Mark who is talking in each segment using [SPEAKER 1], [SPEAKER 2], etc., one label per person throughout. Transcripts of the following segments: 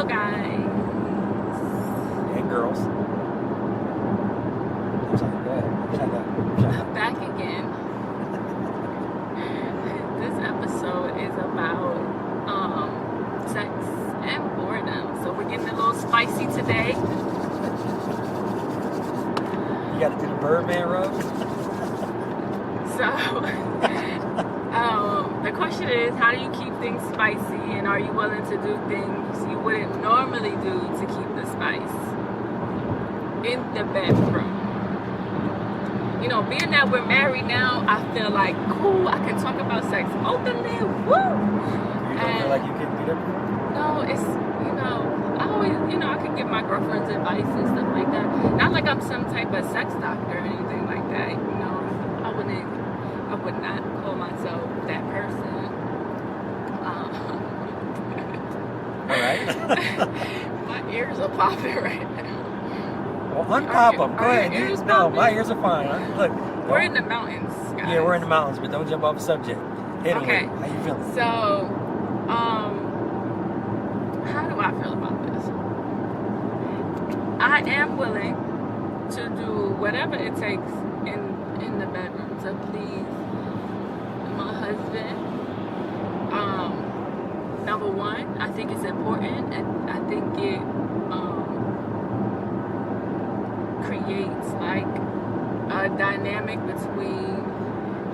[SPEAKER 1] Hello guys.
[SPEAKER 2] And girls. I'm sorry, go ahead. Shut up.
[SPEAKER 1] Back again. This episode is about sex and boredom. So we're getting a little spicy today.
[SPEAKER 2] You gotta do the Birdman rub?
[SPEAKER 1] So the question is, how do you keep things spicy, and are you willing to do things you wouldn't normally do to keep the spice in the bedroom? You know, being that we're married now, I feel like, cool, I can talk about sex openly, woo!
[SPEAKER 2] You don't feel like you can do that?
[SPEAKER 1] No, it's, you know, I always, you know, I can give my girlfriend's advice and stuff like that. Not like I'm some type of sex doctor or anything like that, you know. I would not call myself that person.
[SPEAKER 2] Alright.
[SPEAKER 1] My ears are popping right now.
[SPEAKER 2] Well, unpop them. Go ahead.
[SPEAKER 1] Ears
[SPEAKER 2] No,
[SPEAKER 1] popping?
[SPEAKER 2] my ears are fine. Look.
[SPEAKER 1] We're in the mountains, guys.
[SPEAKER 2] Yeah, we're in the mountains, but don't jump off the subject. Hit 'em
[SPEAKER 1] Okay.
[SPEAKER 2] with it. How you feeling?
[SPEAKER 1] So, how do I feel about this? I am willing to do whatever it takes in the bedroom to please my husband. Number one, I think it's important, and I think it creates like a dynamic between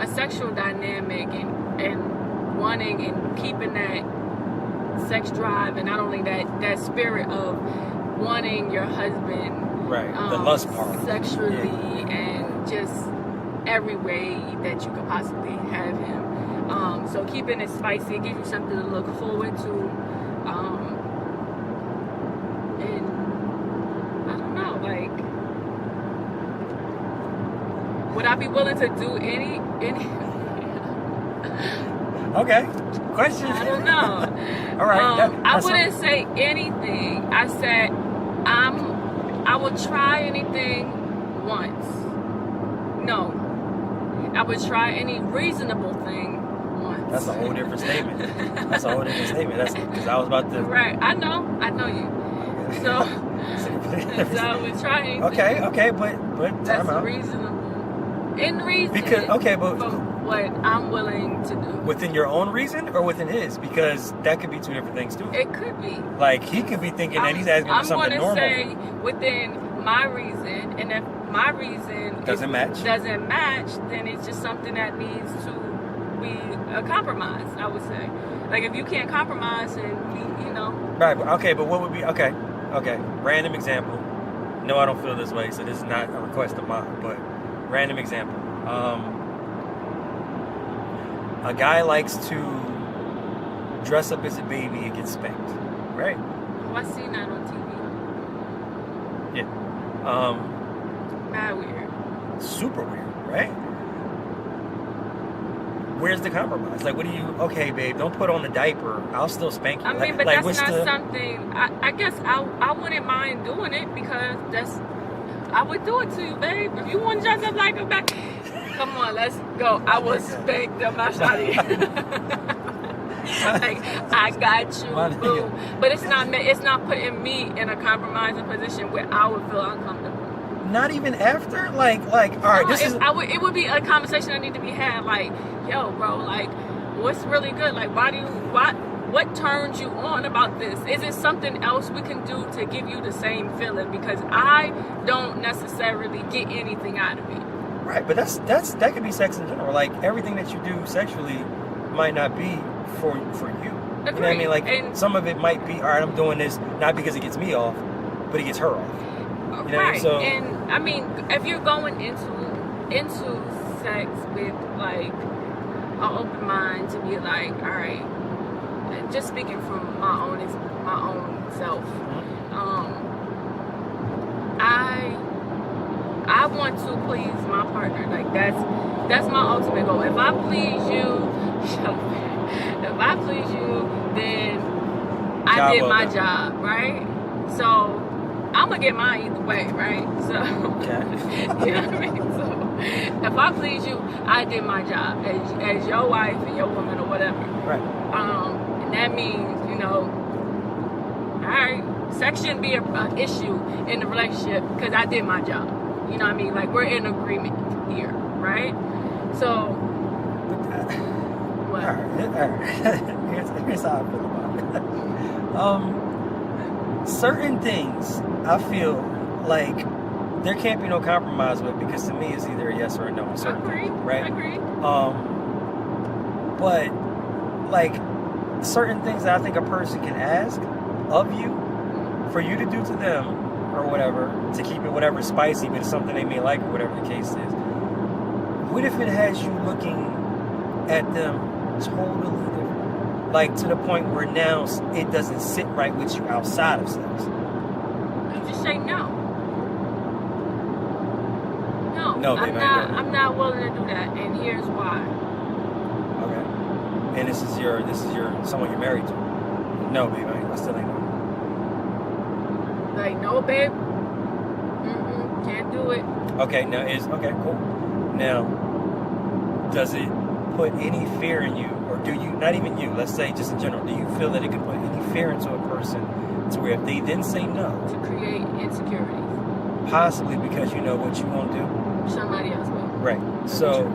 [SPEAKER 1] a sexual dynamic and wanting and keeping that sex drive, and not only that spirit of wanting your husband
[SPEAKER 2] Right, the lust part.
[SPEAKER 1] sexually, and just every way that you could possibly have him. So keeping it spicy, it gives you something to look forward to. And I don't know, like, would I be willing to do any
[SPEAKER 2] Okay. Question.
[SPEAKER 1] I don't know.
[SPEAKER 2] All right.
[SPEAKER 1] I wouldn't say anything. I said I would try anything once. No. I would try any reasonable thing once.
[SPEAKER 2] That's a whole different statement. That's a whole different statement. That's because I was about to.
[SPEAKER 1] Right. I know you. So I would try anything.
[SPEAKER 2] Okay, but
[SPEAKER 1] That's
[SPEAKER 2] time out.
[SPEAKER 1] reasonable. In reason.
[SPEAKER 2] Because but
[SPEAKER 1] for what I'm willing to do.
[SPEAKER 2] within your own reason or within his, because that could be two different things too.
[SPEAKER 1] It could be.
[SPEAKER 2] Like he could be thinking that he's asking for something
[SPEAKER 1] I'm
[SPEAKER 2] normal.
[SPEAKER 1] going to say within my reason, and if my reason
[SPEAKER 2] Doesn't match,
[SPEAKER 1] then it's just something that needs to be a compromise, I would say. Like if you can't compromise, and you know.
[SPEAKER 2] Right. Okay, but what would be okay? Random example. No, I don't feel this way, so this is not a request of mine. But random example. A guy likes to dress up as a baby and get spanked, right?
[SPEAKER 1] Oh, I seen that on TV.
[SPEAKER 2] Yeah.
[SPEAKER 1] Mad weird.
[SPEAKER 2] Super weird, right? Where's the compromise? Like, what do you? Okay, babe, don't put on the diaper. I'll still spank you.
[SPEAKER 1] I mean, but
[SPEAKER 2] like,
[SPEAKER 1] that's not
[SPEAKER 2] what's
[SPEAKER 1] something. I guess I wouldn't mind doing it, because I would do it to you, babe. If you want to dress up like a baby, come on, let's go. I will spank the mess out of you. Like, I got you, boo. But it's not putting me in a compromising position where I would feel uncomfortable.
[SPEAKER 2] Not even after, like, all right.
[SPEAKER 1] No,
[SPEAKER 2] This is.
[SPEAKER 1] It would be a conversation that need to be had. Like, yo, bro, like, what's really good? Like, what turns you on about this? Is it something else we can do to give you the same feeling? Because I don't necessarily get anything out of it.
[SPEAKER 2] Right, but that could be sex in general. Like everything that you do sexually might not be for you.
[SPEAKER 1] Agreed.
[SPEAKER 2] You know what I mean? Like, and some of it might be, all right, I'm doing this not because it gets me off, but it gets her off. You know what I mean? So,
[SPEAKER 1] and I mean, if you're going into sex with like an open mind to be like, all right, just speaking from my own self, I want to please my partner. Like that's my ultimate goal. If I please you, then I did my job, right? So I'm gonna get mine either way, right? So
[SPEAKER 2] okay.
[SPEAKER 1] You know what I mean? So if I please you, I did my job as your wife and your woman or whatever.
[SPEAKER 2] Right.
[SPEAKER 1] And that means, you know, Alright, sex shouldn't be an issue in the relationship because I did my job. You know what I mean? Like, we're in agreement here, right? So, what?
[SPEAKER 2] All right. Here's how I feel about it. Certain things I feel like there can't be no compromise with, because to me it's either a yes or a no.
[SPEAKER 1] I agree.
[SPEAKER 2] Right?
[SPEAKER 1] I agree.
[SPEAKER 2] But like certain things that I think a person can ask of you for you to do to them or whatever, to keep it whatever spicy, but it's something they may like or whatever the case is. What if it has you looking at them totally different? Like to the point where now it doesn't sit right with you outside of sex.
[SPEAKER 1] You just say no.
[SPEAKER 2] No, babe,
[SPEAKER 1] I'm not willing to do that, and here's why.
[SPEAKER 2] Okay. And this is your someone you're married to. No, babe, I still ain't know.
[SPEAKER 1] Like, no, babe. Can't do it.
[SPEAKER 2] Okay, now okay, cool. Now, does it put any fear in you, or do you, not even you, let's say just in general, do you feel that it can put any fear into a person to where if they then say no,
[SPEAKER 1] to create insecurities?
[SPEAKER 2] Possibly because you know what you won't do?
[SPEAKER 1] Somebody else will.
[SPEAKER 2] Right. So,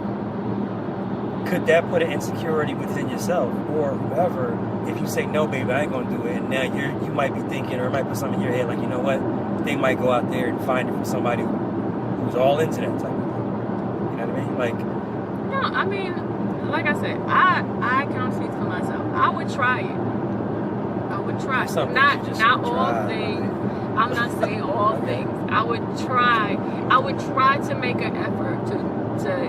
[SPEAKER 2] could that put an insecurity within yourself or whoever if you say, no, baby, I ain't going to do it, and now you might be thinking, or it might put something in your head like, you know what, they might go out there and find it for somebody who's all into that type of thing. You know what I mean? Like,
[SPEAKER 1] no, I mean, like I said, I can't speak for myself. I would try it. I would try. Not all things. I'm not saying all things. I would try to make an effort to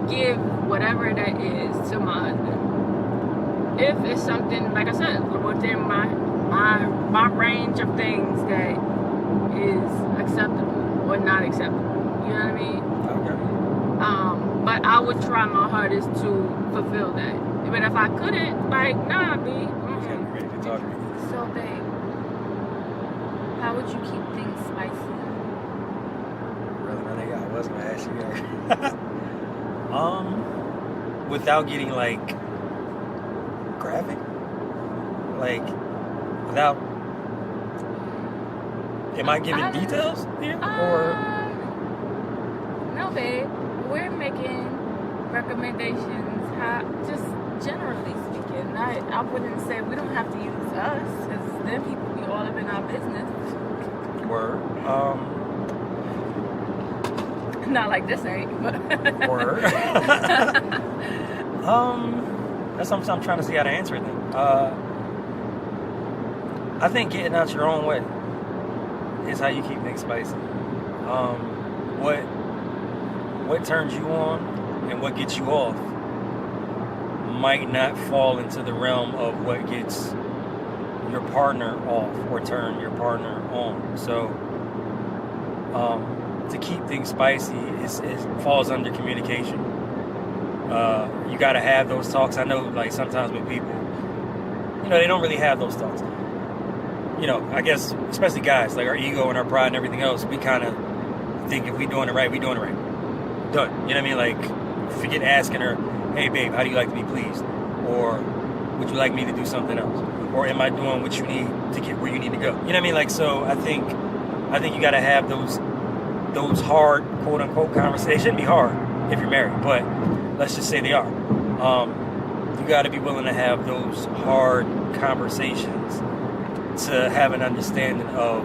[SPEAKER 1] give whatever that is to my husband. If it's something, like I said, within my range of things that is acceptable or not acceptable. You know what I mean?
[SPEAKER 2] okay.
[SPEAKER 1] But I would try my hardest to fulfill that. But if I couldn't, like, nah, B.
[SPEAKER 2] Ready to talk to me.
[SPEAKER 1] So, babe, how would you keep things spicy?
[SPEAKER 2] Really, my nigga, I was gonna ask you that. Without getting like graphic, like without. Am I giving details here, or?
[SPEAKER 1] No, babe. We're making recommendations. Just generally speaking, I wouldn't say we don't have to use us, because then people be all up in our business.
[SPEAKER 2] Word.
[SPEAKER 1] Not like this ain't, but
[SPEAKER 2] Word. That's something I'm trying to see how to answer it then. I think getting out your own way is how you keep things spicy. What turns you on and what gets you off might not fall into the realm of what gets your partner off or turn your partner on. So to keep things spicy, it falls under communication. You got to have those talks. I know, like, sometimes with people, they don't really have those talks. I guess, especially guys, like our ego and our pride and everything else, we kind of think if we doing it right, we doing it right. Done. You know what I mean? Like, forget asking her, hey, babe, how do you like to be pleased? Or would you like me to do something else? Or am I doing what you need to get where you need to go? You know what I mean? Like, so I think you got to have those hard, quote unquote, conversations. They shouldn't be hard if you're married, but let's just say they are. You got to be willing to have those hard conversations to have an understanding of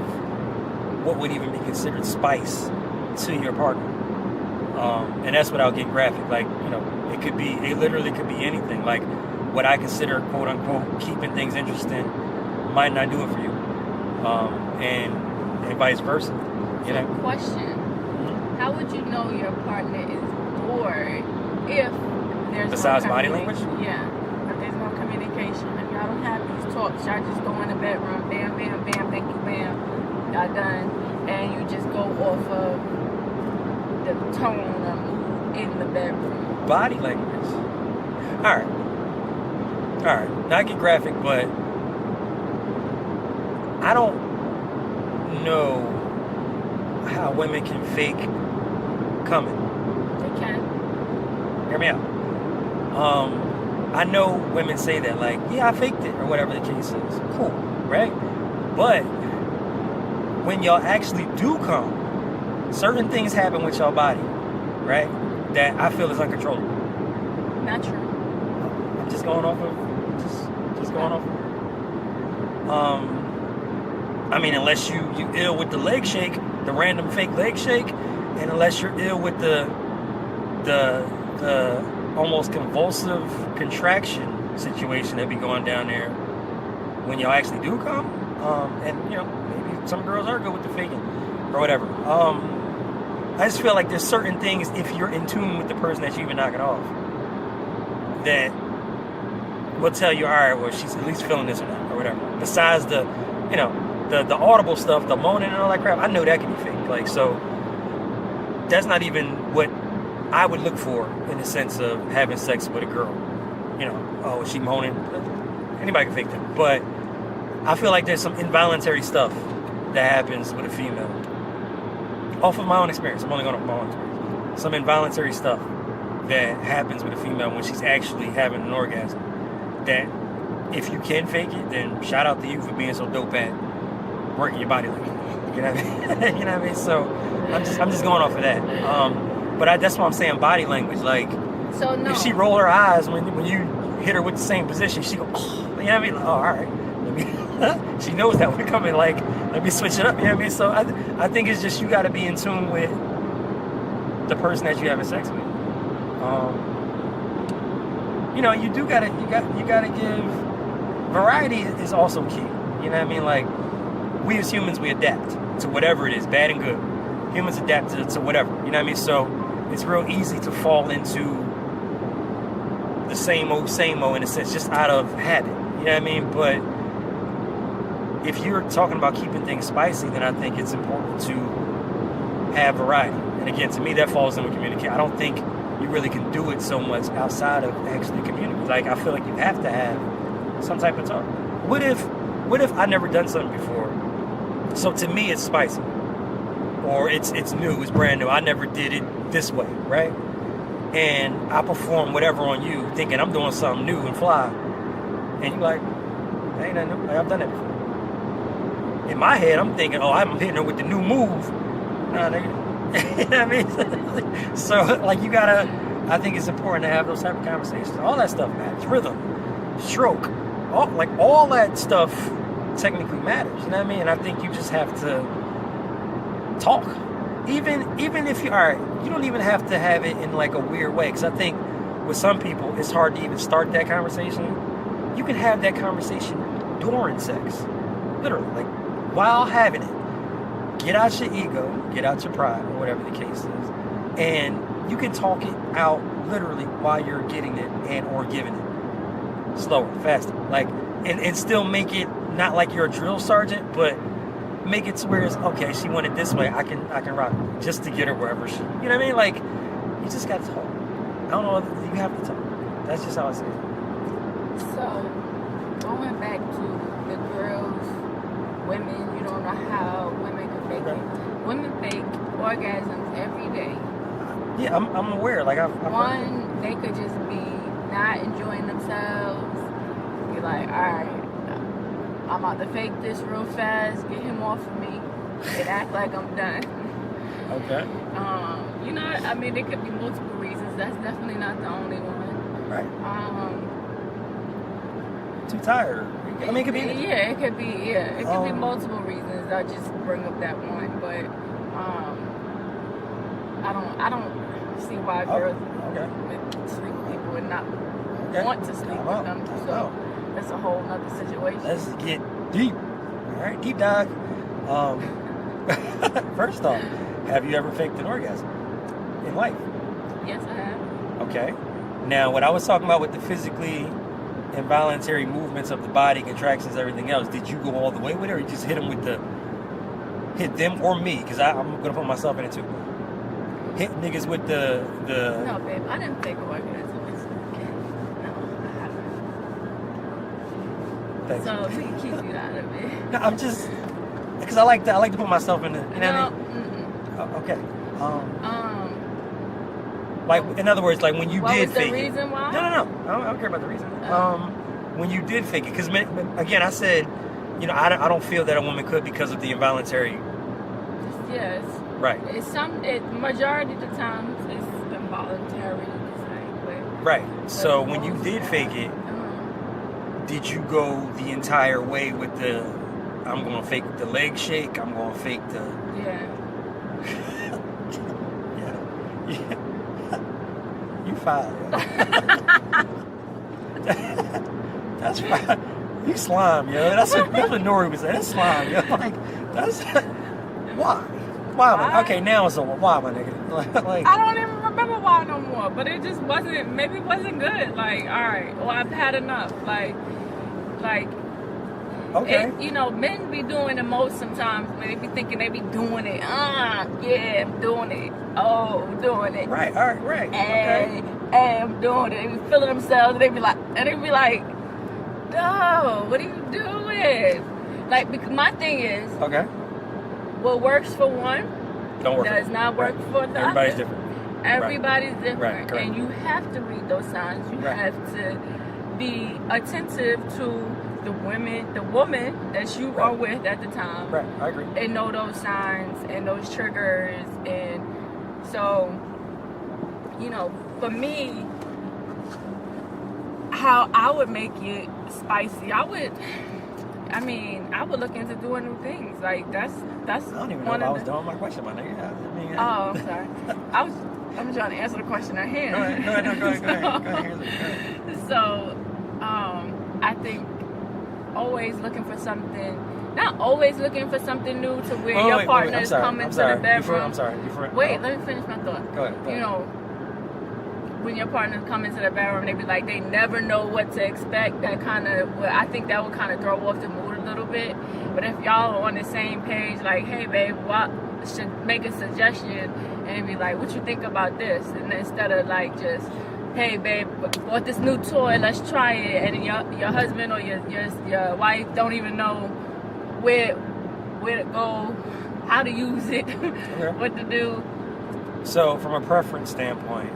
[SPEAKER 2] what would even be considered spice to your partner. And that's without getting graphic. Like, it literally could be anything. Like, what I consider, quote unquote, keeping things interesting might not do it for you. And vice versa.
[SPEAKER 1] Question. How would you know your partner is bored if there's
[SPEAKER 2] besides
[SPEAKER 1] no
[SPEAKER 2] body language?
[SPEAKER 1] Yeah. If there's no communication. If y'all don't have these talks, y'all just go in the bedroom, bam, bam, bam, thank you, bam, y'all done. And you just go off of the tone or mood in the bedroom.
[SPEAKER 2] Body language. All right. Not get graphic, but I don't know how women can fake coming.
[SPEAKER 1] They can.
[SPEAKER 2] Hear me out. I know women say that, like, yeah, I faked it, or whatever the case is. Cool, right? But when y'all actually do come, certain things happen with your body, right? That I feel is uncontrollable.
[SPEAKER 1] Not true.
[SPEAKER 2] I'm just going off of, just going off of. I mean, unless you ill with the leg shake, the random fake leg shake, and unless you're ill with the almost convulsive contraction situation that be going down there when y'all actually do come, and you know, maybe some girls are good with the faking or whatever. I just feel like there's certain things, if you're in tune with the person that you even knock it off, that will tell you, all right, well, she's at least feeling this or that or whatever. Besides the, you know, the audible stuff, the moaning and all that crap, I know that can be fake. Like, so that's not even what I would look for in the sense of having sex with a girl. You know, oh, is she moaning? Anybody can fake that. But I feel like there's some involuntary stuff that happens with a female. Off of my own experience. I'm only going off my own experience. Some involuntary stuff that happens with a female when she's actually having an orgasm. That if you can fake it, then shout out to you for being so dope at working your body like that. You know what I mean? You know what I mean? So I'm just going off of that. But that's why I'm saying body language. Like,
[SPEAKER 1] so no.
[SPEAKER 2] If she roll her eyes when you hit her with the same position, she go, oh, you know what I mean? Like, oh, all right. She knows that we're coming. Like, let me switch it up. You know what I mean? So I think it's just you got to be in tune with the person that you're having sex with. You know, you gotta give variety is also key. You know what I mean? Like, we as humans, we adapt to whatever it is, bad and good. Humans adapt to whatever. You know what I mean? So it's real easy to fall into the same old in a sense, just out of habit. You know what I mean? But if you're talking about keeping things spicy, then I think it's important to have variety. And again, to me, that falls into communication. I don't think you really can do it so much outside of actually communicating. Like, I feel like you have to have some type of talk. What if I never done something before? So to me, it's spicy, or it's new, it's brand new. I never did it this way, right? And I perform whatever on you, thinking I'm doing something new and fly, and you're like, that ain't nothing new. Like, I've done that before. In my head, I'm thinking, oh, I'm hitting her with the new move. Nah, nigga. You know what I mean? So, like, I think it's important to have those type of conversations. All that stuff matters. Rhythm, stroke, all that stuff technically matters. You know what I mean? And I think you just have to talk. Even if you don't even have to have it in like a weird way. Because I think with some people, it's hard to even start that conversation. You can have that conversation during sex. Literally, like, while having it. Get out your ego, get out your pride, or whatever the case is. And you can talk it out literally while you're getting it and or giving it. Slower, faster. Like, and still make it not like you're a drill sergeant, but make it to where it's, okay, she went it this way, I can rock it just to get her wherever she, you know what I mean? Like, you just got to talk. I don't know, you have to talk. That's just how I see it.
[SPEAKER 1] So, going back to the girls, women, you don't know how women can fake it. Women fake orgasms every day.
[SPEAKER 2] Yeah, I'm aware. Like, I've
[SPEAKER 1] One, they could just be not enjoying themselves. Be like, all right, I'm about to fake this real fast, get him off of me, and act like I'm done.
[SPEAKER 2] Okay.
[SPEAKER 1] You know, I mean, there could be multiple reasons. That's definitely not the only one.
[SPEAKER 2] Right. Too tired. I mean, it could be.
[SPEAKER 1] Yeah, it could be. Yeah, it could be multiple reasons. I just bring up that one, but I don't see why girls would sleep with people and not want to sleep with them. So that's a whole nother situation.
[SPEAKER 2] Let's get deep. All right, deep dive. First off, have you ever faked an orgasm in life?
[SPEAKER 1] Yes, I have.
[SPEAKER 2] Okay. Now, what I was talking about with the physically involuntary movements of the body, contractions, everything else, did you go all the way with it, or you just hit them or me? Because I'm going to put myself in it too. Hit niggas with the...
[SPEAKER 1] No, babe, I didn't fake orgasm. No, I haven't.
[SPEAKER 2] Thanks.
[SPEAKER 1] So we can keep you out of it.
[SPEAKER 2] No, I'm just... Because I like to put myself in the... You know what I mean? Okay. Like, in other words, like when you did fake it.
[SPEAKER 1] What was the reason why?
[SPEAKER 2] No. I don't care about the reason. When you did fake it. Because, again, I said you know, I don't feel that a woman could because of the involuntary.
[SPEAKER 1] Yes.
[SPEAKER 2] Right.
[SPEAKER 1] Majority of the times it's involuntary.
[SPEAKER 2] Right. So when you did fake it, did you go the entire way with the, I'm going to fake the leg shake, I'm going to fake the...
[SPEAKER 1] Yeah.
[SPEAKER 2] Yeah. You fine. That's fine. You slime, yo. That's what Nori was saying. That's slime, yo. Like, that's... Why? Why? Okay, now it's over. Why, my nigga? Like,
[SPEAKER 1] I don't even remember why no more, but it just wasn't, maybe it wasn't good. Like, all right, well, I've had enough. Like,
[SPEAKER 2] okay.
[SPEAKER 1] You know, men be doing the most sometimes, but they be thinking they be doing it. Yeah, I'm doing it. Oh, I'm doing it.
[SPEAKER 2] Right, all right, right.
[SPEAKER 1] And I'm doing it. They be feeling themselves, and they be like, no, what are you doing? Like, because my thing is,
[SPEAKER 2] okay,
[SPEAKER 1] what works for one does not work for the
[SPEAKER 2] Everybody's
[SPEAKER 1] other.
[SPEAKER 2] different.
[SPEAKER 1] Everybody's different.
[SPEAKER 2] Right,
[SPEAKER 1] and you have to read those signs. You have to be attentive to the woman that you are with at the time.
[SPEAKER 2] Right, I agree.
[SPEAKER 1] And know those signs and those triggers. And so, you know, for me, how I would make it spicy, I would look into doing new things. Like, that's
[SPEAKER 2] I don't even know if I was done with my question, my nigga.
[SPEAKER 1] Oh, I'm sorry. I'm trying to answer the question at hand.
[SPEAKER 2] Go ahead.
[SPEAKER 1] So, I think always looking for something, not always looking for something new to where your partner is coming to the bedroom. Wait, let me finish my thought.
[SPEAKER 2] Go ahead.
[SPEAKER 1] You know, when your partner's coming to the bedroom, they be like, they never know what to expect. That kind of, I think that would kind of throw off the mood a little bit. But if y'all are on the same page, like, hey, babe, what should make a suggestion, and be like, what you think about this? And instead of like just, hey, babe, bought this new toy, let's try it, and your husband or your wife don't even know where to go, how to use it, what to do.
[SPEAKER 2] So from a preference standpoint,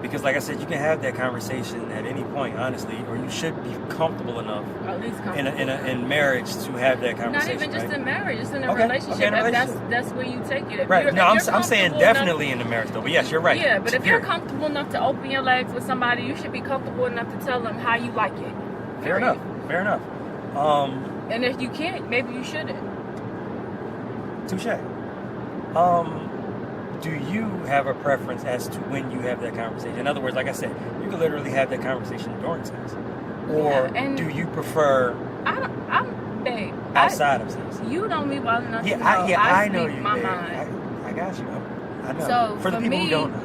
[SPEAKER 2] because like I said, you can have that conversation at any point, honestly, or you should be comfortable enough,
[SPEAKER 1] at least comfortable
[SPEAKER 2] in marriage to have that conversation.
[SPEAKER 1] Not even just in marriage, it's in a
[SPEAKER 2] Okay,
[SPEAKER 1] relationship.
[SPEAKER 2] in a relationship.
[SPEAKER 1] That's where you take it.
[SPEAKER 2] Right. No, I'm saying definitely in the marriage though. But yes, you're right.
[SPEAKER 1] Yeah, but if you're comfortable enough to open your legs with somebody, you should be comfortable enough to tell them how you like it.
[SPEAKER 2] Fair enough.
[SPEAKER 1] And if you can't, maybe you shouldn't.
[SPEAKER 2] Touche. Do you have a preference as to when you have that conversation? In other words, like I said, you can literally have that conversation during sex. Or do you prefer
[SPEAKER 1] babe,
[SPEAKER 2] outside of sex?
[SPEAKER 1] You know me well enough to know
[SPEAKER 2] I know you,
[SPEAKER 1] my
[SPEAKER 2] babe.
[SPEAKER 1] mind.
[SPEAKER 2] I got you. I know.
[SPEAKER 1] So
[SPEAKER 2] for the people who don't know.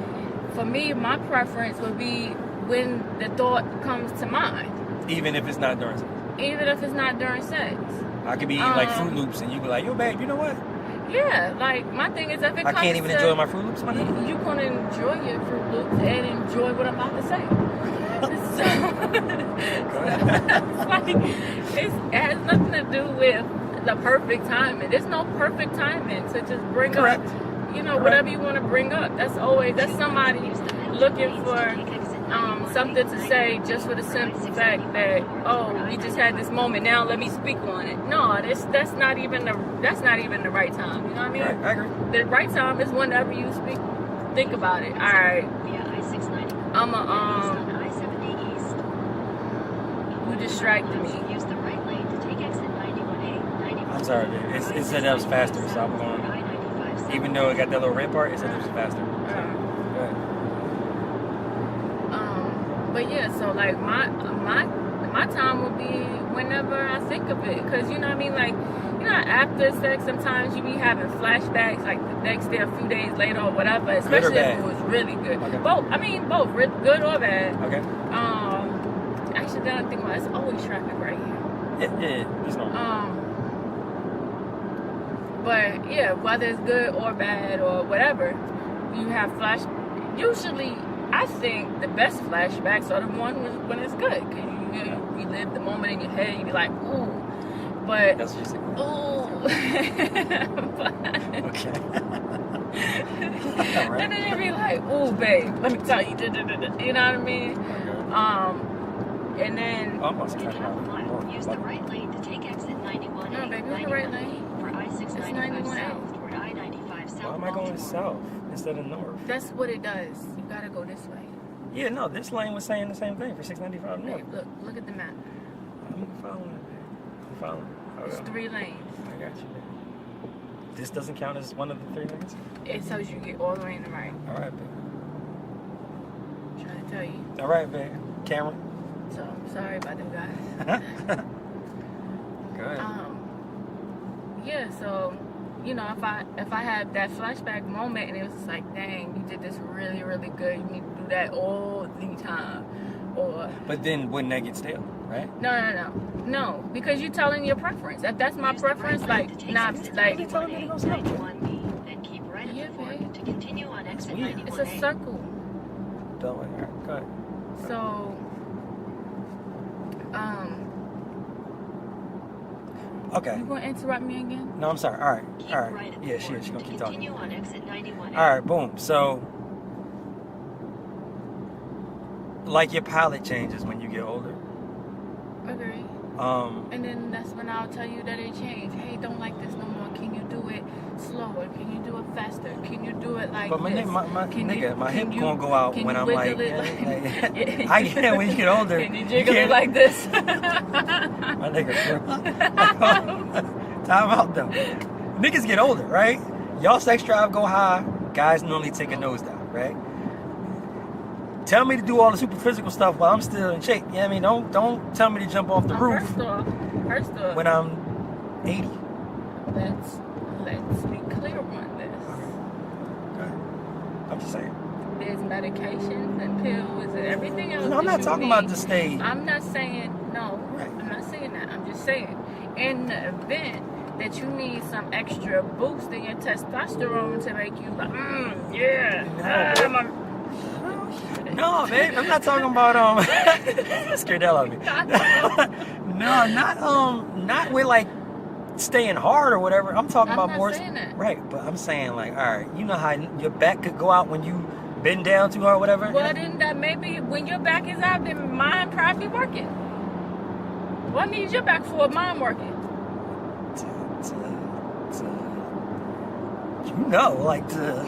[SPEAKER 1] For me, my preference would be when the thought comes to mind.
[SPEAKER 2] Even if it's not during sex?
[SPEAKER 1] Even if it's not during sex.
[SPEAKER 2] I could be eating like Fruit Loops and you be like, yo, babe, you know what?
[SPEAKER 1] Yeah, like my thing is if it comes
[SPEAKER 2] I can't even enjoy my Fruit Loops, my nigga.
[SPEAKER 1] You gonna enjoy your Fruit Loops and enjoy what I'm about to say. It's like it has nothing to do with the perfect timing. There's no perfect timing to just bring up, whatever you want to bring up. That's somebody looking for something to say just for the simple fact that, oh, we just had this moment, now let me speak on it. No, that's not even the right time. You know what I mean?
[SPEAKER 2] Right, I agree.
[SPEAKER 1] The right time is whenever you think about it. All right. You distracted me.
[SPEAKER 2] I'm sorry, babe. It said that was faster, so I'm going. Even though it got that little red part, it said it was faster.
[SPEAKER 1] But yeah, so like my time would be whenever I think of it, because you know what I mean, like, after sex sometimes you be having flashbacks like the next day, a few days later or whatever, especially if it was really good.
[SPEAKER 2] Okay.
[SPEAKER 1] Both, good or bad.
[SPEAKER 2] Okay.
[SPEAKER 1] Actually, then I think about it, it's always traffic right here.
[SPEAKER 2] Yeah, it's normal.
[SPEAKER 1] But yeah, whether it's good or bad or whatever, you have usually. I think the best flashbacks are the ones when it's good, because you relive the moment in your head and you be like, ooh, but
[SPEAKER 2] that's what you say.
[SPEAKER 1] Ooh.
[SPEAKER 2] Okay.
[SPEAKER 1] Right. And then you be like, ooh, babe, let me tell you, you know what I mean?
[SPEAKER 2] Okay.
[SPEAKER 1] And then
[SPEAKER 2] I'm about to use
[SPEAKER 3] the right lane to take exit 90. 91A.
[SPEAKER 1] No, baby, you're in the right lane.
[SPEAKER 3] For
[SPEAKER 1] It's
[SPEAKER 3] I-695
[SPEAKER 1] 91A.
[SPEAKER 3] south toward I-95 south.
[SPEAKER 2] Why am I going south instead of north?
[SPEAKER 1] That's what it does. You gotta go this way.
[SPEAKER 2] Yeah, no, this lane was saying the same thing for 695 north.
[SPEAKER 1] Babe, look at the map.
[SPEAKER 2] I'm following it, man. I'm following it.
[SPEAKER 1] It's
[SPEAKER 2] Okay.
[SPEAKER 1] 3 lanes.
[SPEAKER 2] I got you, man. This doesn't count as one of the 3 lanes?
[SPEAKER 1] It tells you get all the way in the right.
[SPEAKER 2] All right, babe.
[SPEAKER 1] I'm trying to tell you.
[SPEAKER 2] All right, babe. Camera.
[SPEAKER 1] So sorry about them guys.
[SPEAKER 2] Go ahead.
[SPEAKER 1] Yeah, so you know, if I had that flashback moment and it was just like, dang, you did this really, really good, you need to do that all the time. Or
[SPEAKER 2] But then wouldn't that get stale, right?
[SPEAKER 1] no, because you're telling your preference. If that's my
[SPEAKER 3] Use the right
[SPEAKER 1] preference,
[SPEAKER 3] lane
[SPEAKER 1] like
[SPEAKER 3] to take
[SPEAKER 1] not
[SPEAKER 3] exit
[SPEAKER 1] like
[SPEAKER 3] 91A, 91B, then keep right at
[SPEAKER 1] Yeah,
[SPEAKER 3] the fork
[SPEAKER 1] babe.
[SPEAKER 3] to continue on exit
[SPEAKER 2] weird.
[SPEAKER 3] 91A.
[SPEAKER 1] it's a circle.
[SPEAKER 2] Don't worry. All right, go ahead.
[SPEAKER 1] So
[SPEAKER 2] Okay.
[SPEAKER 1] you gonna interrupt me again?
[SPEAKER 2] No, I'm sorry. All right.
[SPEAKER 3] Keep
[SPEAKER 2] All right.
[SPEAKER 3] right at the
[SPEAKER 2] Yeah, she
[SPEAKER 3] fork
[SPEAKER 2] is. She's going
[SPEAKER 3] to
[SPEAKER 2] to keep talking.
[SPEAKER 3] continue on exit 91A.
[SPEAKER 2] All right, boom. So, like your palate changes when you get older.
[SPEAKER 1] Okay. And then that's when I'll tell you that it changed. Hey, don't like this no more. Can you do it slower? Can you do it faster? Can you do it like
[SPEAKER 2] But my
[SPEAKER 1] this?
[SPEAKER 2] my
[SPEAKER 1] Can
[SPEAKER 2] nigga,
[SPEAKER 1] you-
[SPEAKER 2] my
[SPEAKER 1] can
[SPEAKER 2] hip
[SPEAKER 1] you-
[SPEAKER 2] gonna go out
[SPEAKER 1] can
[SPEAKER 2] when
[SPEAKER 1] you
[SPEAKER 2] I'm like,
[SPEAKER 1] wiggle it like-
[SPEAKER 2] I get it when you get older.
[SPEAKER 1] Can you jiggle it
[SPEAKER 2] can't-
[SPEAKER 1] like this?
[SPEAKER 2] My nigga, time out though. Niggas get older, right? Y'all sex drive go high. Guys normally take a nose down, right? Tell me to do all the super physical stuff while I'm still in shape. You know what I mean? Don't tell me to jump off the roof
[SPEAKER 1] First off,
[SPEAKER 2] when I'm 80.
[SPEAKER 1] let's be clear on this.
[SPEAKER 2] Okay. I'm just saying.
[SPEAKER 1] There's medications and pills and everything else.
[SPEAKER 2] No, I'm
[SPEAKER 1] that
[SPEAKER 2] not
[SPEAKER 1] you
[SPEAKER 2] talking
[SPEAKER 1] need.
[SPEAKER 2] about the stage.
[SPEAKER 1] I'm not saying no.
[SPEAKER 2] Right.
[SPEAKER 1] I'm not saying that. I'm just saying, in the event that you need some extra boost in your testosterone to make you like,
[SPEAKER 2] No, babe, I'm not talking about scared the hell out of me. No, not with like staying hard or whatever. I'm talking
[SPEAKER 1] I'm
[SPEAKER 2] about
[SPEAKER 1] not
[SPEAKER 2] more
[SPEAKER 1] saying that.
[SPEAKER 2] right, but I'm saying like, all right, you know how your back could go out when you bend down too hard, or whatever.
[SPEAKER 1] Well, then that maybe when your back is out, then mine probably working. What needs your back for? Mine working.
[SPEAKER 2] You know, like to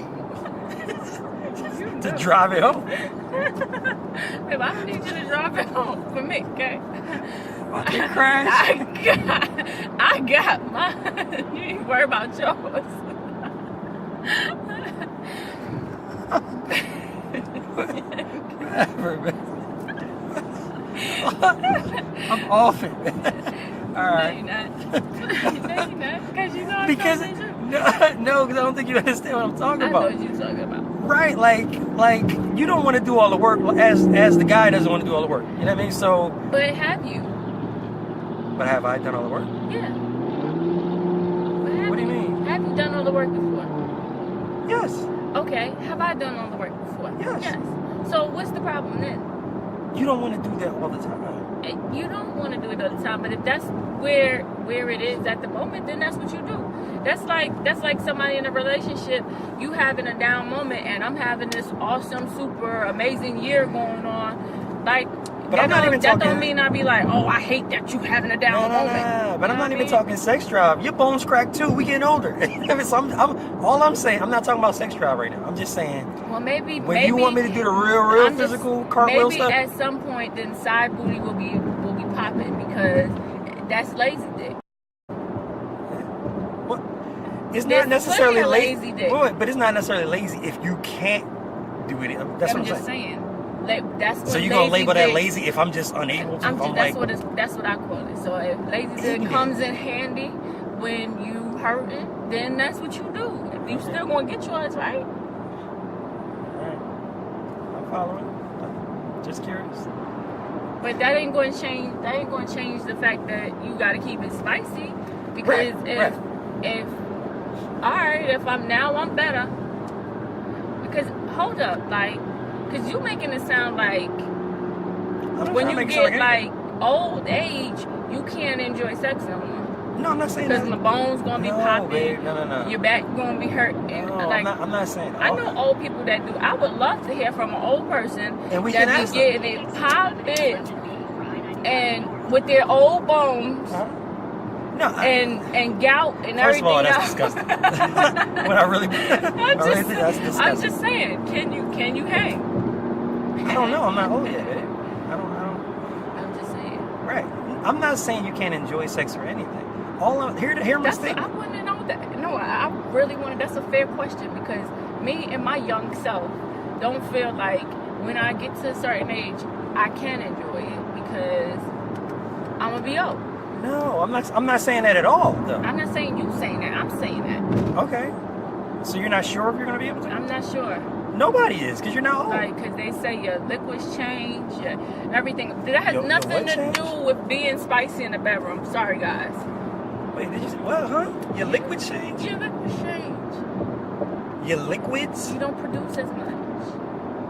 [SPEAKER 2] drive it home.
[SPEAKER 1] Babe, I don't need you to drive it home for me, okay?
[SPEAKER 2] You crash.
[SPEAKER 1] I got mine. You ain't worry about yours.
[SPEAKER 2] Whatever, man. I'm off it, man. All right.
[SPEAKER 1] No, you're not. No, you're not. Because you know I'm
[SPEAKER 2] Because
[SPEAKER 1] trying to do.
[SPEAKER 2] no, because I don't think you understand what I'm talking
[SPEAKER 1] I know
[SPEAKER 2] about.
[SPEAKER 1] what you're talking about.
[SPEAKER 2] Right, like you don't want to do all the work as the guy doesn't want to do all the work. You know what I mean? So,
[SPEAKER 1] But have you?
[SPEAKER 2] but have I done all the work?
[SPEAKER 1] Yeah. But have
[SPEAKER 2] What do you mean?
[SPEAKER 1] Have you done all the work before?
[SPEAKER 2] Yes.
[SPEAKER 1] Okay. Have I done all the work before?
[SPEAKER 2] Yes.
[SPEAKER 1] So what's the problem then?
[SPEAKER 2] You don't want to do that all the time.
[SPEAKER 1] You don't want to do it all the time, but if that's where it is at the moment, then that's what you do. That's like somebody in a relationship, you having a down moment and I'm having this awesome, super amazing year going on. Like,
[SPEAKER 2] But I'm not even
[SPEAKER 1] that
[SPEAKER 2] talking.
[SPEAKER 1] don't mean I be like, oh, I hate that you having a down moment.
[SPEAKER 2] But
[SPEAKER 1] You
[SPEAKER 2] I'm
[SPEAKER 1] know
[SPEAKER 2] not
[SPEAKER 1] what
[SPEAKER 2] even
[SPEAKER 1] I mean?
[SPEAKER 2] talking sex drive. Your bones crack too. We getting older. So all I'm saying, I'm not talking about sex drive right now. I'm just saying,
[SPEAKER 1] Well, maybe
[SPEAKER 2] you want me to do the real
[SPEAKER 1] I'm just-
[SPEAKER 2] physical cartwheel
[SPEAKER 1] maybe
[SPEAKER 2] stuff.
[SPEAKER 1] at some point, then side booty will be popping because that's lazy dick.
[SPEAKER 2] It's
[SPEAKER 1] There's
[SPEAKER 2] not necessarily
[SPEAKER 1] plenty of
[SPEAKER 2] lazy.
[SPEAKER 1] lazy dick.
[SPEAKER 2] Wait, but it's not necessarily lazy if you can't do it. That's
[SPEAKER 1] I'm
[SPEAKER 2] what I'm
[SPEAKER 1] just
[SPEAKER 2] saying.
[SPEAKER 1] saying. That's what
[SPEAKER 2] So you're gonna label that
[SPEAKER 1] dick-
[SPEAKER 2] lazy if I'm just unable to?
[SPEAKER 1] That's what I call it. So if lazy dick
[SPEAKER 2] Ignorant.
[SPEAKER 1] comes in handy when you hurting, then that's what you do. If you still gonna get yours, right?
[SPEAKER 2] Alright. I'm following. Just curious.
[SPEAKER 1] But that ain't going to change. That ain't going to change the fact that you got to keep it spicy. Because if I'm better. Because hold up, like, because you making it sound like when you get like old age, you can't enjoy sex no more.
[SPEAKER 2] No, I'm not saying
[SPEAKER 1] Because
[SPEAKER 2] that.
[SPEAKER 1] my bones gonna be popping.
[SPEAKER 2] Babe, no.
[SPEAKER 1] Your back gonna be hurt. And
[SPEAKER 2] No,
[SPEAKER 1] like,
[SPEAKER 2] I'm not saying.
[SPEAKER 1] I know old people that do. I would love to hear from an old person
[SPEAKER 2] And we
[SPEAKER 1] that
[SPEAKER 2] can
[SPEAKER 1] be
[SPEAKER 2] ask them.
[SPEAKER 1] getting it popping and with their old bones.
[SPEAKER 2] Huh? No,
[SPEAKER 1] and gout and
[SPEAKER 2] first
[SPEAKER 1] everything
[SPEAKER 2] of all, that's
[SPEAKER 1] else.
[SPEAKER 2] disgusting. When I really think that's disgusting.
[SPEAKER 1] I'm just saying, can you hang?
[SPEAKER 2] I don't know. I'm not old yet, babe. I don't.
[SPEAKER 1] I'm just saying.
[SPEAKER 2] Right. I'm not saying you can't enjoy sex or anything. Hear my statement.
[SPEAKER 1] I want to know that. No, I really want to. That's a fair question because me and my young self don't feel like when I get to a certain age, I can enjoy it because I'm gonna be old.
[SPEAKER 2] No, I'm not saying that at all, though.
[SPEAKER 1] I'm not saying you saying that. I'm saying that.
[SPEAKER 2] Okay. So you're not sure if you're gonna be able to?
[SPEAKER 1] I'm not sure.
[SPEAKER 2] Nobody is, because you're not old.
[SPEAKER 1] Like, because they say your liquids change, everything. That has nothing to
[SPEAKER 2] change?
[SPEAKER 1] do with being spicy in the bedroom. Sorry, guys.
[SPEAKER 2] Wait, did you say what, huh? Your liquids change?
[SPEAKER 1] Your liquids change.
[SPEAKER 2] Your liquids?
[SPEAKER 1] You don't produce as much.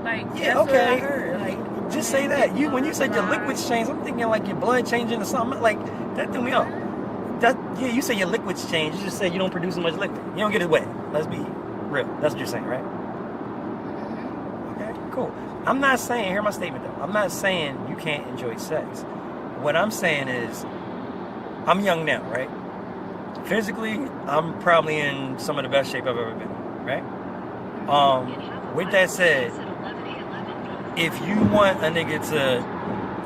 [SPEAKER 1] Like,
[SPEAKER 2] Yeah,
[SPEAKER 1] that's
[SPEAKER 2] okay.
[SPEAKER 1] what I heard. Like,
[SPEAKER 2] just say that. When you said your liquids change, I'm thinking like your blood changing or something. Like, that threw me off. You say your liquids change. You just say you don't produce as much liquid. You don't get it wet. Let's be real. That's what you're saying, right? Okay, cool. I'm not saying, hear my statement though. I'm not saying you can't enjoy sex. What I'm saying is, I'm young now, right? Physically, I'm probably in some of the best shape I've ever been, right? With that said, if you want a nigga to,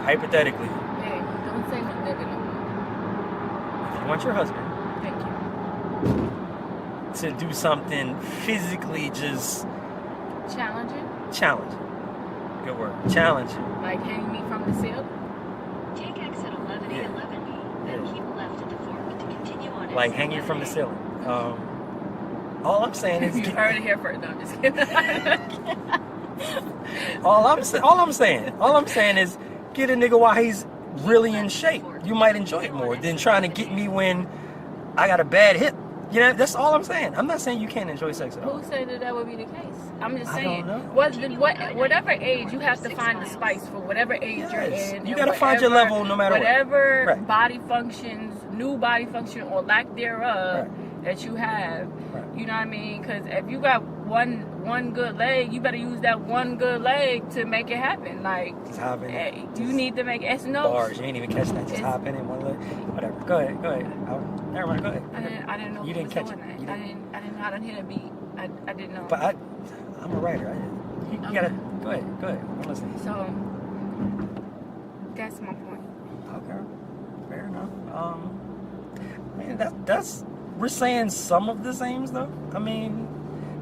[SPEAKER 2] hypothetically,
[SPEAKER 1] hey, don't say my nigga no more.
[SPEAKER 2] if you want your husband
[SPEAKER 1] Thank you.
[SPEAKER 2] to do something physically just
[SPEAKER 1] Challenging?
[SPEAKER 2] Good word. Challenging.
[SPEAKER 1] Like hang me from the ceiling?
[SPEAKER 3] Take exit 11A,
[SPEAKER 2] Yeah.
[SPEAKER 3] 11B, then keep left at the fork to continue on
[SPEAKER 2] Like
[SPEAKER 3] exit
[SPEAKER 2] hanging from the
[SPEAKER 3] 11A.
[SPEAKER 2] ceiling. All I'm saying is,
[SPEAKER 1] You heard it here first. No, I'm just kidding.
[SPEAKER 2] all I'm saying is, get a nigga while he's really in shape. You might enjoy it more than trying to get me when I got a bad hip. You know, that's all I'm saying. I'm not saying you can't enjoy sex at all.
[SPEAKER 1] Who said that would be the case? I'm just
[SPEAKER 2] I
[SPEAKER 1] saying.
[SPEAKER 2] don't know.
[SPEAKER 1] Whatever age, you have to find the spice for whatever age
[SPEAKER 2] Yes.
[SPEAKER 1] you're in.
[SPEAKER 2] You
[SPEAKER 1] and
[SPEAKER 2] gotta find your level no matter what.
[SPEAKER 1] Whatever
[SPEAKER 2] Right.
[SPEAKER 1] body functions, new body function or lack thereof
[SPEAKER 2] Right.
[SPEAKER 1] that you have.
[SPEAKER 2] Right.
[SPEAKER 1] You know what I mean? Because if you got one good leg, you better use that one good leg to make it happen. Like,
[SPEAKER 2] Just hop in.
[SPEAKER 1] hey, you need to make it. No,
[SPEAKER 2] Bars. You ain't even catch that. Just hop in one leg. Whatever. Go ahead. Never mind. Go ahead.
[SPEAKER 1] I didn't know
[SPEAKER 2] You
[SPEAKER 1] who
[SPEAKER 2] didn't
[SPEAKER 1] was
[SPEAKER 2] catch
[SPEAKER 1] doing
[SPEAKER 2] it.
[SPEAKER 1] that.
[SPEAKER 2] You
[SPEAKER 1] I didn't know how to hit a beat. I didn't know.
[SPEAKER 2] But I'm a writer. You
[SPEAKER 1] Okay.
[SPEAKER 2] gotta go ahead. I'm listening.
[SPEAKER 1] So that's my point.
[SPEAKER 2] Okay, fair enough. Man, that's we're saying some of the same though. I mean,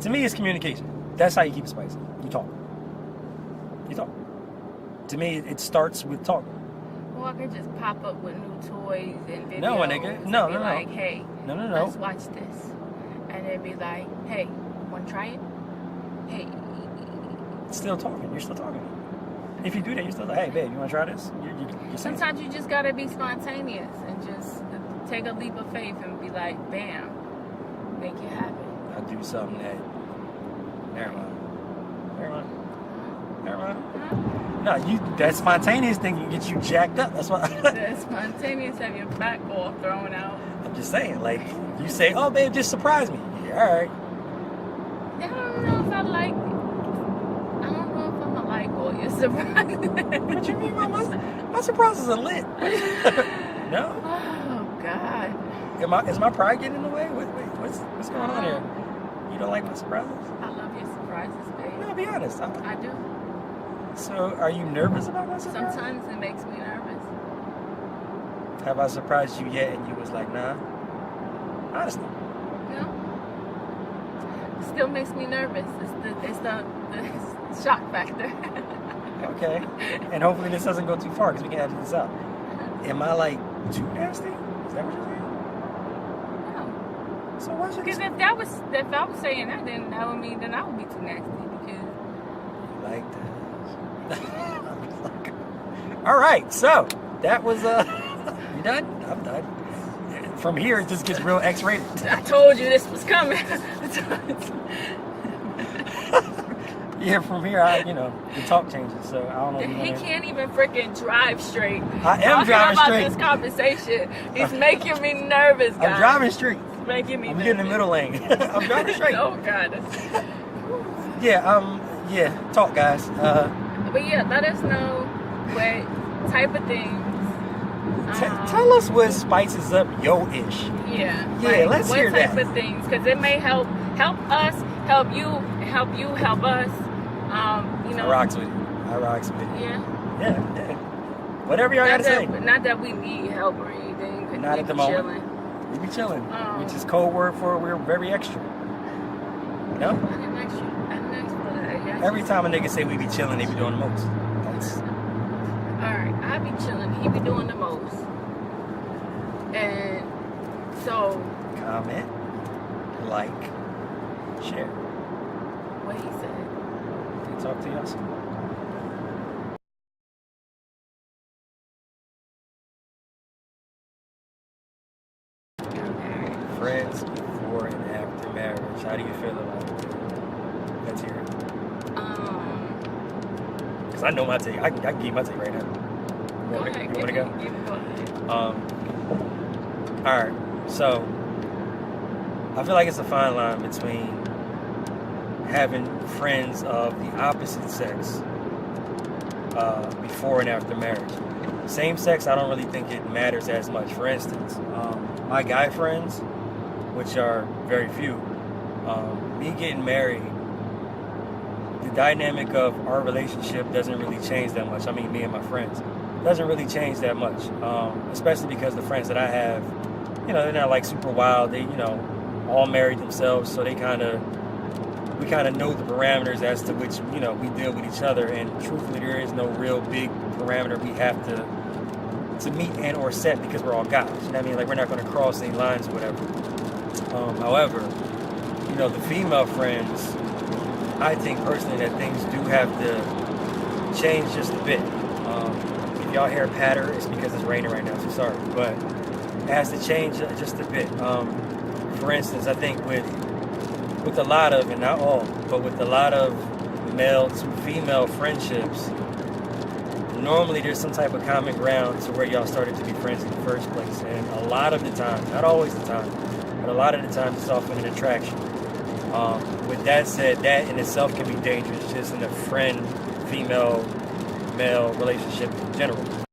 [SPEAKER 2] to me, it's communication. That's how you keep it spicy. You talk. To me, it starts with talking.
[SPEAKER 1] Well, I could just pop up with new toys and videos.
[SPEAKER 2] No, nigga.
[SPEAKER 1] And
[SPEAKER 2] No,
[SPEAKER 1] be
[SPEAKER 2] no.
[SPEAKER 1] like, hey,
[SPEAKER 2] No.
[SPEAKER 1] let's watch this, and then be like, hey, want to try it? Hey.
[SPEAKER 2] Still talking. You're still talking. If you do that, you're still like, hey, babe, you want to try this? You're saying
[SPEAKER 1] Sometimes you just gotta be spontaneous and just take a leap of faith and be like, bam, make it happen.
[SPEAKER 2] I do something that. Never mind. No, that spontaneous thing can get you jacked up. That's why.
[SPEAKER 1] That spontaneous have your back all thrown out.
[SPEAKER 2] I'm just saying, like, you say, oh, babe, just surprise me. Yeah, all right.
[SPEAKER 1] I don't know if I'm a like all your surprises.
[SPEAKER 2] What you mean, my surprises are lit. No?
[SPEAKER 1] Oh God.
[SPEAKER 2] Is my pride getting in the way? What's going on here? You don't like my surprises?
[SPEAKER 1] I love your surprises, babe.
[SPEAKER 2] No, be honest.
[SPEAKER 1] I do.
[SPEAKER 2] So, are you nervous about my surprise?
[SPEAKER 1] Sometimes it makes me nervous.
[SPEAKER 2] Have I surprised you yet? And you was like, nah. Honestly.
[SPEAKER 1] No. It still makes me nervous. It's the shock factor.
[SPEAKER 2] Okay. And hopefully this doesn't go too far because we can edit this out. Am I like too nasty? Is that what you're saying?
[SPEAKER 1] No.
[SPEAKER 2] So why should
[SPEAKER 1] Because if I was saying that, then that would mean I would be too nasty. Because
[SPEAKER 2] you like that? All right. So that was you done? I'm done. From here it just gets real X-rated.
[SPEAKER 1] I told you this was coming.
[SPEAKER 2] Yeah, from here, the talk changes, so I don't know if you
[SPEAKER 1] He
[SPEAKER 2] want to...
[SPEAKER 1] can't even freaking drive straight.
[SPEAKER 2] I am driving
[SPEAKER 1] about
[SPEAKER 2] straight.
[SPEAKER 1] This conversation, he's making me nervous, guys.
[SPEAKER 2] I'm driving straight.
[SPEAKER 1] It's making me
[SPEAKER 2] I'm
[SPEAKER 1] nervous.
[SPEAKER 2] getting the middle lane. I'm driving straight.
[SPEAKER 1] Oh, God.
[SPEAKER 2] Yeah, talk, guys.
[SPEAKER 1] But yeah, let us know what type of things
[SPEAKER 2] Tell us what spices up yo-ish.
[SPEAKER 1] Yeah.
[SPEAKER 2] Yeah, let's hear
[SPEAKER 1] what type
[SPEAKER 2] that.
[SPEAKER 1] of things? Because it may help us, help you, help us. You know.
[SPEAKER 2] I rocks with you.
[SPEAKER 1] Yeah.
[SPEAKER 2] Yeah. Whatever y'all gotta say.
[SPEAKER 1] Not that we need help or anything. 'Cause
[SPEAKER 2] Not
[SPEAKER 1] we
[SPEAKER 2] at the
[SPEAKER 1] be
[SPEAKER 2] moment.
[SPEAKER 1] chilling.
[SPEAKER 2] We be chilling. Which is code word for we're very extra. No?
[SPEAKER 1] I didn't ask you. I didn't ask for that.
[SPEAKER 2] Every time a nigga say we be chilling, they be doing the most. That's
[SPEAKER 1] Alright, I be chilling. He be doing the most. And so.
[SPEAKER 2] comment, like, share.
[SPEAKER 1] What he said.
[SPEAKER 2] Talk to y'all soon. Friends before and after marriage. How do you feel about it? Let's hear it. Because I know my take. I can give you my take right now. You want to go? Alright. So, I feel like it's a fine line between having friends of the opposite sex before and after marriage. Same sex, I don't really think it matters as much. For instance, my guy friends, which are very few, me getting married, the dynamic of our relationship doesn't really change that much. I mean, me and my friends doesn't really change that much, especially because the friends that I have, they're not like super wild. They, all married themselves, so we kind of know the parameters as to which, we deal with each other. And truthfully, there is no real big parameter we have to meet and or set because we're all guys. You know what I mean? Like, we're not going to cross any lines or whatever. However, the female friends, I think personally that things do have to change just a bit. If y'all hear patter, it's because it's raining right now, so sorry. But it has to change just a bit. For instance, I think with a lot of, and not all, but with a lot of male to female friendships, normally there's some type of common ground to where y'all started to be friends in the first place. And a lot of the time, not always the time, but a lot of the time it's often an attraction. With that said, that in itself can be dangerous just in a friend, female, male relationship in general.